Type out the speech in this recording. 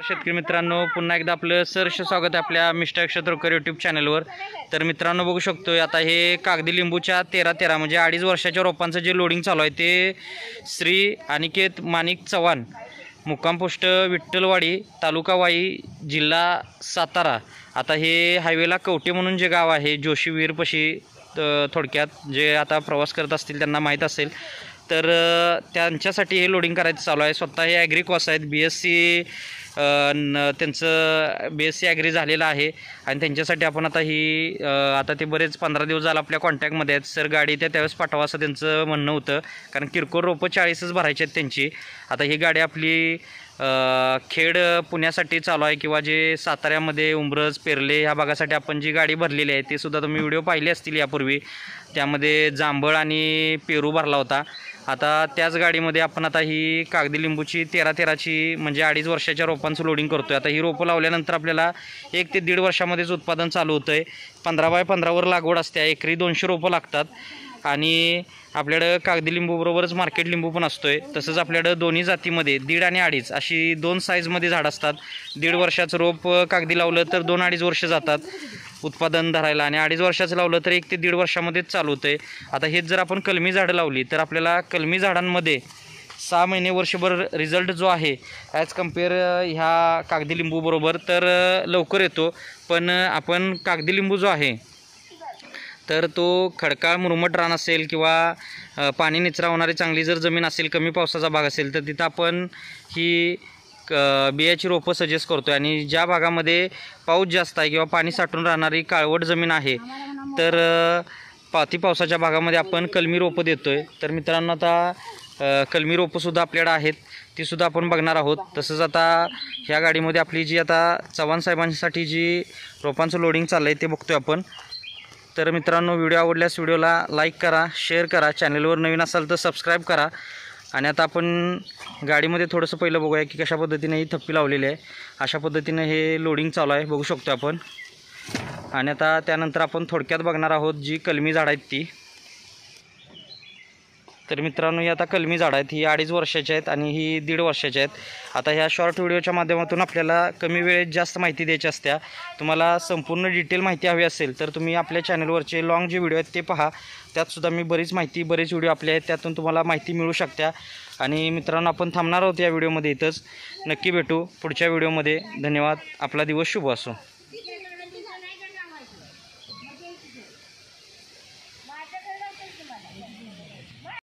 शेतकरी मित्रांनो, पुन्हा एकदा आपलं सहर्ष स्वागत आहे आपल्या मिस्टर क्षेत्रकर यूट्यूब चॅनलवर। तर मित्रांनो बघू शकतो आता हे कागदी लिंबूच्या 13 म्हणजे 2.5 वर्षाच्या रोपांचं जे लोडिंग चालू आहे ते श्री अनिकेत माणिक चव्हाण, मुक्काम पोस्ट विठ्ठलवाडी, तालुका वाई, जिल्हा सातारा। आता हे हायवेला कवटे म्हणून जे गाव आहे जोशीवीरपाशी, थोडक्यात जे आता प्रवास करत असतील त्यांना माहीत असेल, तर त्यांच्यासाठी हे लोडिंग करायचं चालू आहे। स्वतः हे ॲग्रिकॉस आहेत, BSc त्यांचं BSc ॲग्री झालेलं आहे आणि त्यांच्यासाठी आपण आता ते बरेच 15 दिवस झाले आपल्या कॉन्टॅक्टमध्ये आहेत। सर गाडी त्यावेळेस पाठवा असं त्यांचं म्हणणं होतं, कारण किरकोळ रोपं 40च भरायचे आहेत त्यांची। आता ही गाडी आपली खेड पुण्यासाठी चालू आहे, किंवा जे साताऱ्यामध्ये उंब्रज पेरले ह्या भागासाठी आपण जी गाडी भरलेली आहे ते सुद्धा तुम्ही व्हिडिओ पाहिले असतील यापूर्वी। त्यामध्ये जांभळ आणि पेरू भरला होता। आता त्याच गाडीमध्ये आपण आता ही कागदी लिंबूची 13ची म्हणजे 2.5 वर्षाच्या रोपांचं लोडिंग करतोय। आता ही रोपं लावल्यानंतर आपल्याला 1 ते 1.5 वर्षामध्येच उत्पादन चालू होतंय। 15 बाय 15वर लागवड असते, एकरी 200 रोपं लागतात आणि आपल्याकडं कागदी लिंबू बरोबरच मार्केट लिंबू पण असतोय। तसंच आपल्याकडं दोन्ही जातीमध्ये 1.5 आणि 2.5 अशी 2 साईजमध्ये झाड असतात। 1.5 वर्षाचं रोप कागदी लावलं तर 2-2.5 वर्ष जातात उत्पादन धरायला, आणि 2.5 वर्षाचं लावलं तर 1 ते 1.5 वर्षामध्येच चालू होतंय। आता हेच जर आपण कलमी झाडं लावली तर आपल्याला कलमी झाडांमध्ये 6 महिने वर्षभर रिझल्ट जो आहे ॲज कम्पेअर ह्या कागदी लिंबू बरोबर तर लवकर येतो। पण आपण कागदी लिंबू जो आहे तर तो खडकाळ मुरमट रान असेल किंवा पाणी निचरा होणारी चांगली जर जमीन असेल, कमी पावसाचा भाग असेल, तर तिथं आपण ही बियाची रोपं सजेस्ट करतो। आणि ज्या भागामध्ये पाऊस जास्त आहे किंवा पाणी साठून राहणारी काळवट जमीन आहे तर पाती पावसाच्या भागामध्ये आपण कलमी रोपं देतोय। तर मित्रांनो आता कलमी रोपंसुद्धा आपल्याकडे आहेत, तीसुद्धा आपण बघणार आहोत। तसंच आता ह्या गाडीमध्ये आपली जी आता चव्हाण साहेबांसाठी जी रोपांचं लोडिंग चाललं आहे ते बघतोय आपण। तर मित्रांनो, व्हिडिओ आवडल्यास व्हिडिओला लाईक करा, शेअर करा, चॅनलवर नवीन असाल तर सबस्क्राईब करा। आणि आता आपण गाडीमध्ये थोडंसं पहिलं बघूया की कशा पद्धतीने ही थप्पी लावलेली आहे। अशा पद्धतीने हे लोडिंग चालू आहे, बघू शकतो आपण। आणि आता त्यानंतर आपण थोडक्यात बघणार आहोत जी कलमी झाडं आहेत ती। तर मित्रांनो, ही आता कलमी झाडं आहेत, ही 2.5 वर्षाची आहेत आणि ही 1.5 वर्षाची आहेत। आता ह्या शॉर्ट व्हिडिओच्या माध्यमातून आपल्याला कमी वेळेत जास्त माहिती द्यायची असते। तुम्हाला संपूर्ण डिटेल माहिती हवी असेल तर तुम्ही आपल्या चॅनलवरचे लॉंग जे व्हिडिओ आहेत ते पहा, त्यातसुद्धा मी बरीच व्हिडिओ आपले आहेत, त्यातून तुम्हाला माहिती मिळू शकते। आणि मित्रांनो, आपण थांबणार आहोत या व्हिडिओमध्ये इथंच। नक्की भेटू पुढच्या व्हिडिओमध्ये। धन्यवाद, आपला दिवस शुभ असो।